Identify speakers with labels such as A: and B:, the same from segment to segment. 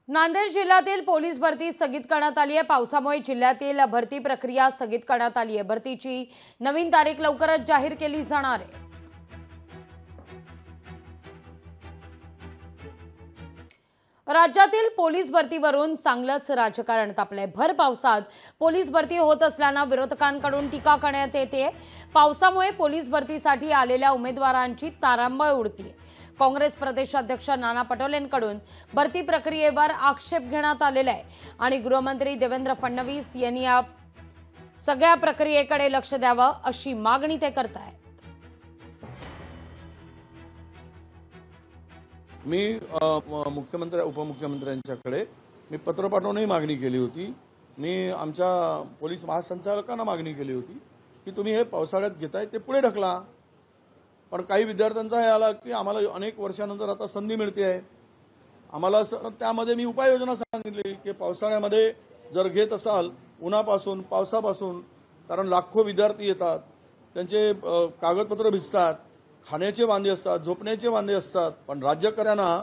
A: नांदेड जिल्ह्यातील पोलीस भरती स्थगित करण्यात आली आहे। पावसामुळे जिल्ह्यातील भरती प्रक्रिया स्थगित करण्यात आली आहे। भरतीची नवीन तारीख लवकरच जाहीर केली जाणार आहे। राज्यातील पोलीस भरतीवरून चांगलंच राजकारण तापलंय। भर पावसात पोलीस भरती होत असल्याने विरोधकांकडून टीका करण्यात येते। पावसामुळे पोलीस भरतीसाठी आलेल्या उमेदवारांची तारांबळ उडते। काँग्रेस प्रदेशाध्यक्ष नाना पटोलेंकडून भरती प्रक्रियेवर आक्षेप घेण्यात आलेला आहे आणि गृहमंत्री देवेंद्र फडणवीस यांनी या सगळ्या प्रक्रियेकडे लक्ष द्यावं अशी मागणी ते करतायत।
B: मी मुख्यमंत्री उपमुख्यमंत्र्यांच्याकडे मी पत्र पाठवूनही मागणी केली होती। मी आमच्या पोलीस महासंचालकांना मागणी केली होती की तुम्ही हे पावसाळ्यात घेताय ते पुढे ढकला। पण काही विद्यार्थ्यांचा हे आला की आम्हाला अनेक वर्षानंतर आता संधी मिळते आहे। आम्हाला त्यामध्ये मी उपाययोजना सांगितली की पावसाळ्यामध्ये जर घेत असाल उन्हापासून पावसापासून, कारण लाखो विद्यार्थी येतात, त्यांचे कागदपत्र भिजतात, खाण्याचे वांदे असतात, झोपण्याचे वांदे असतात, पण राज्यकर्त्यांना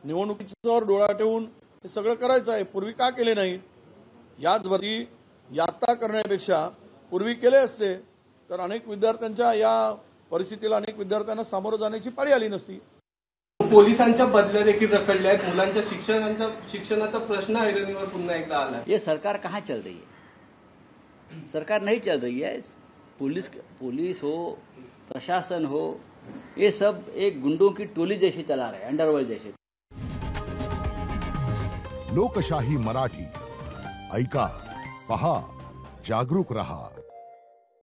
B: निवडणुकीवर डोळा ठेवून हे सगळं करायचं आहे। पूर्वी का केले नाही? याच भरती यात्रा करण्यापेक्षा पूर्वी केले असते तर अनेक विद्यार्थ्यांच्या या परिस्थितीला अनेक विद्यार्थ्यांना सामोरं जाण्याची पाळी आली नसती।
C: पोलिसांच्या बदल्या देखील रखडल्या आहेत। मुलांच्या शिक्षणाचा प्रश्न ऐरणीवर पुन्हा एकदा आला।
D: ये सरकार कहाँ चल रही है? सरकार नहीं चल रही है। पुलिस हो, प्रशासन हो, ये सब एक गुंडों की टोली जैसी चला रहे हैं, अंडरवर्ल्ड जैसे।
E: लोकशाही मराठी ऐका, पहा, जागरूक रहा।